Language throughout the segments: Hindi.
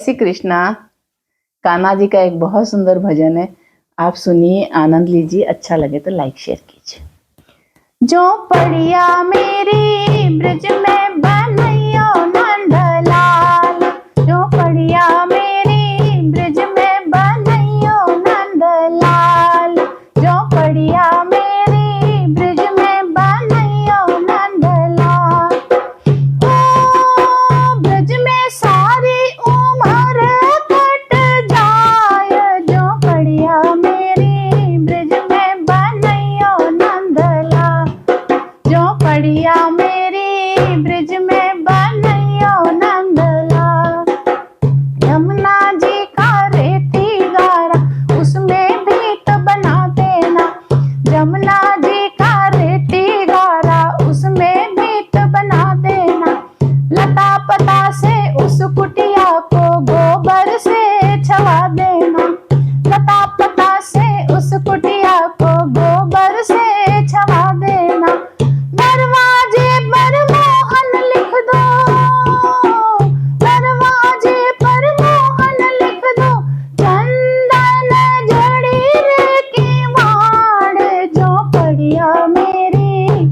श्री कृष्णा। कान्हा जी का एक बहुत सुंदर भजन है, आप सुनिए, आनंद लीजिए। अच्छा लगे तो लाइक शेयर कीजिए। जो पड़िया मेरी ब्रज में बनैयो नंदलाल, जो पड़िया मेरी ब्रज में बनैयो नंदलाल, जो पड़िया मेरी ब्रज में बनैयो नंदलाल। ओ ब्रज में सारी उम्र कट जाए, जो पड़िया मेरी ब्रज में बनैयो नंदलाल, जो पड़िया मेरी ब्रज में बनैयो नंदलाल। यमुना जी का रेती गारा उसमें भी तो बना देना, यमुना जी का रेती गारा उसमें भी तो बना देना। लता पता से उस कुटिया को गोबर से छवा देना, लता पता से उस कुटिया को गोबर से छवा देना। दरवाजे पर मोहन लिख दो, दरवाजे पर मोहन लिख दो, चंदन जड़ीर की वाड़, जो पड़िया मेरी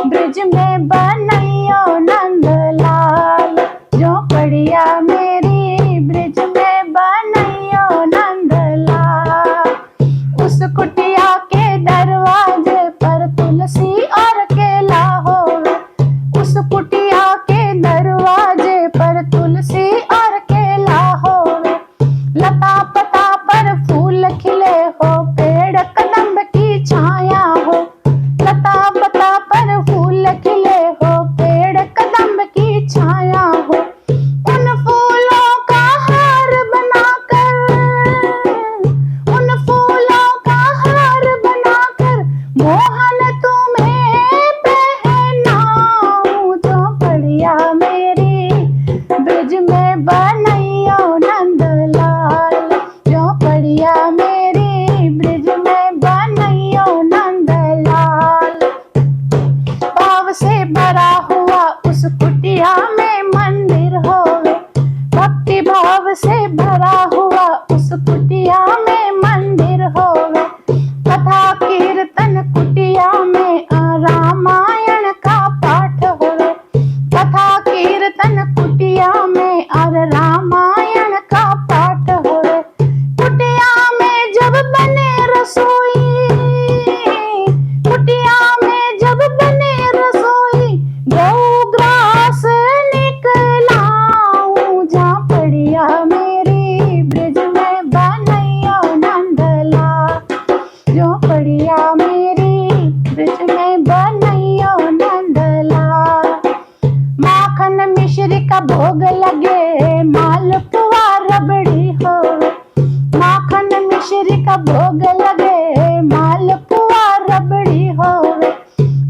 ब्रज में बनैयो नंदलाल, जो पड़िया मेरी ब्रज में बनैयो नंदलाल। उस कुटिया के दरवाजे पर तुलसी और केला होवे, उस कुटिया के दरवाजे पर तुलसी और केला होवे। लता पता पर फूल खिले हो, पेड़ कदम्ब की छाया हो, लता पता पर फूल खिले हो, पेड़ कदम्ब की छाया हो। उन फूलों का हार बनाकर, उन फूलों का हार बनाकर मोहन तुम्हें पहनाऊं, जो पड़िया मेरी ब्रज में बनैयो नंदलाल, जो पड़िया मेरी ब्रज में बनैयो नंदलाल। भाव से भरा हुआ उस कुटिया में मंदिर होवे, भक्ति भाव से भरा हुआ उस कुटिया में मंदिर होवे। कथा कीर्तन कुटिया में रामायण का पाठ होवे, कथा कीर्तन कुटिया में रामायण का पाठ होवे। कुटिया में जब बने रसोई, कुटिया में जब बने रसोई, गौ ग्रास निकलाऊं, जहाँ पड़िया मेरी ब्रज में बनैयो नंदलाल, जो पड़िया मेरी ब्रज में बनैयो नंदलाल। माखन मिश्री का भोग लगे, मालपुआ रबड़ी होवे, माखन मिश्री का भोग लगे, मालपुआ रबड़ी होवे।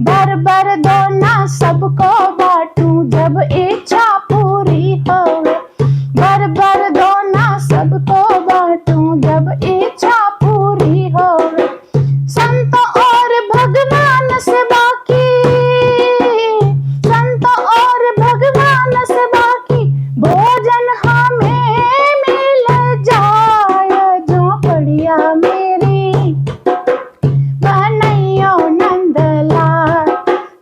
भर भर दो ना सबको बांटूं, जब इच्छा पूरी होवे, भर भर दो ना सबको बांटूं, जब इच्छा पूरी होवे। संतों और भगवान से बाकी, संतों और भगवान से बाकी भोजन हमें मिल जाए, जो पड़िया मेरी बनैयो नंदलाल,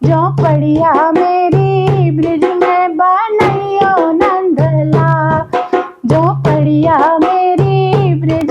जो पड़िया मेरी ब्रज में बनैयो नंदलाल, जो पड़िया मेरी ब्रज